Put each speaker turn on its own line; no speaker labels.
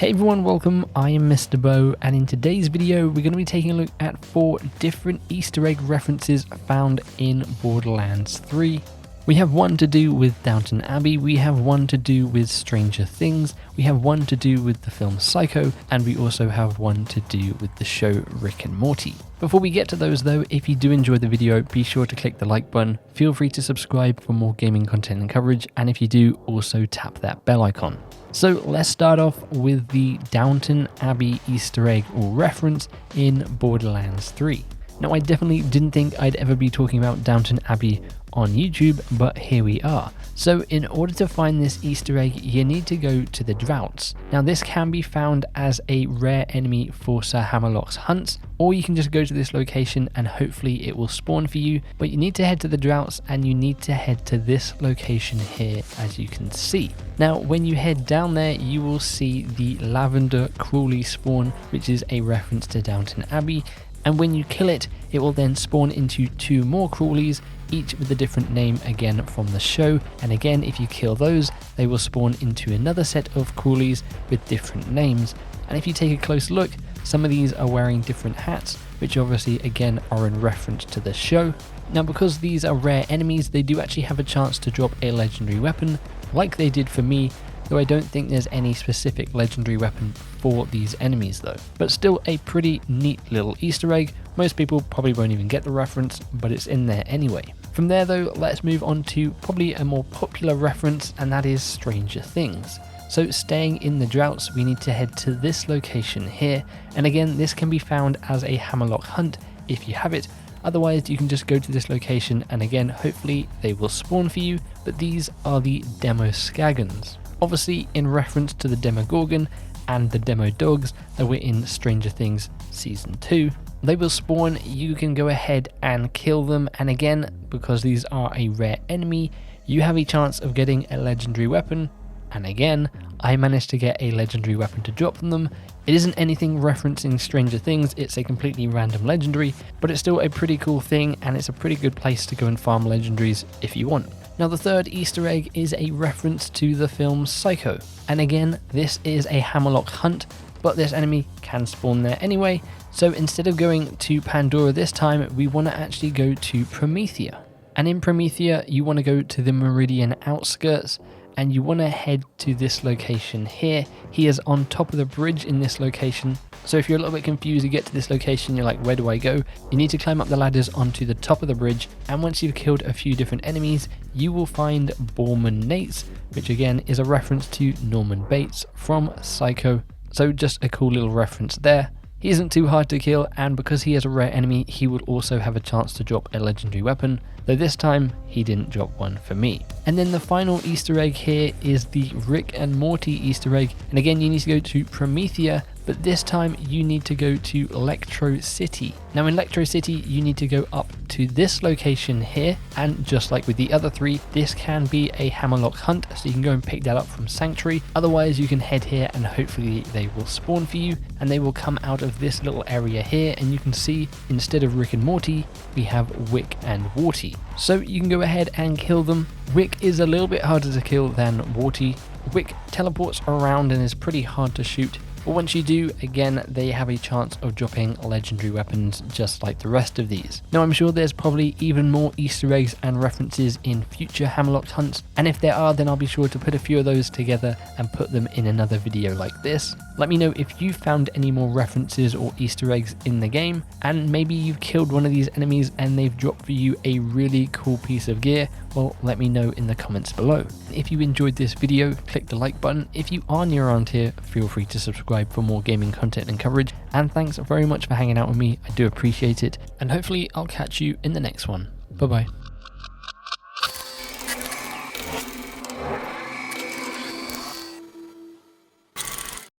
Hey everyone, welcome. I am MisterBo, and in today's video we're going to be taking a look at 4 different Easter egg references found in Borderlands 3. We have one to do with Downton Abbey, we have one to do with Stranger Things, we have one to do with the film Psycho, and we also have one to do with the show Rick and Morty. Before we get to those though, if you do enjoy the video, be sure to click the like button, feel free to subscribe for more gaming content and coverage, and if you do, also tap that bell icon. So let's start off with the Downton Abbey Easter egg or reference in Borderlands 3. Now I definitely didn't think I'd ever be talking about Downton Abbey on YouTube, but here we are. So in order to find this Easter egg, you need to go to the Droughts. Now this can be found as a rare enemy for Sir Hammerlock's hunts, or you can just go to this location and hopefully it will spawn for you, but you need to head to the Droughts and you need to head to this location here, as you can see. Now when you head down there, you will see the Lavender Crawley spawn, which is a reference to Downton Abbey, and when you kill it, it will then spawn into 2 more Crawleys, each with a different name again from the show, and again if you kill those, they will spawn into another set of Crawleys with different names. And if you take a close look, some of these are wearing different hats, which obviously again are in reference to the show. Now because these are rare enemies, they do actually have a chance to drop a legendary weapon, like they did for me, though I don't think there's any specific legendary weapon for these enemies though. But still a pretty neat little Easter egg. Most people probably won't even get the reference, but it's in there anyway. From there though, let's move on to probably a more popular reference, and that is Stranger Things. So staying in the Droughts, we need to head to this location here, and again this can be found as a Hammerlock hunt if you have it. Otherwise you can just go to this location and again hopefully they will spawn for you, but these are the Demo Skagons. Obviously in reference to the Demogorgon and the Demo Dogs that were in Stranger Things Season 2. They will spawn, you can go ahead and kill them, and again, because these are a rare enemy, you have a chance of getting a legendary weapon, and again, I managed to get a legendary weapon to drop from them. It isn't anything referencing Stranger Things, it's a completely random legendary, but it's still a pretty cool thing, and it's a pretty good place to go and farm legendaries if you want. Now the third Easter egg is a reference to the film Psycho, and again this is a Hammerlock hunt, but this enemy can spawn there anyway, so instead of going to Pandora this time, we want to actually go to Promethea. And in Promethea you want to go to the Meridian outskirts, and you want to head to this location here. He is on top of the bridge in this location. So if you're a little bit confused, you get to this location, you're like, where do I go? You need to climb up the ladders onto the top of the bridge, and once you've killed a few different enemies, you will find Borman Nates, which again is a reference to Norman Bates from Psycho. So just a cool little reference there. He isn't too hard to kill, and because he is a rare enemy, he will also have a chance to drop a legendary weapon, though this time he didn't drop one for me. And then the final Easter egg here is the Rick and Morty Easter egg, and again you need to go to Promethea, but this time you need to go to Electro City. Now in Electro City you need to go up to this location here, and just like with the other 3, this can be a Hammerlock hunt, so you can go and pick that up from Sanctuary. Otherwise you can head here and hopefully they will spawn for you, and they will come out of this little area here, and you can see instead of Rick and Morty we have Wick and Warty. So you can go ahead and kill them. Wick is a little bit harder to kill than Warty. Wick teleports around and is pretty hard to shoot, but once you do, again, they have a chance of dropping legendary weapons just like the rest of these. Now I'm sure there's probably even more Easter eggs and references in future Hammerlock hunts, and if there are, then I'll be sure to put a few of those together and put them in another video like this. Let me know if you found any more references or Easter eggs in the game, and maybe you've killed one of these enemies and they've dropped for you a really cool piece of gear. Well, let me know in the comments below. If you enjoyed this video, click the like button. If you are new around here, feel free to subscribe for more gaming content and coverage. And thanks very much for hanging out with me. I do appreciate it. And hopefully I'll catch you in the next one. Bye bye.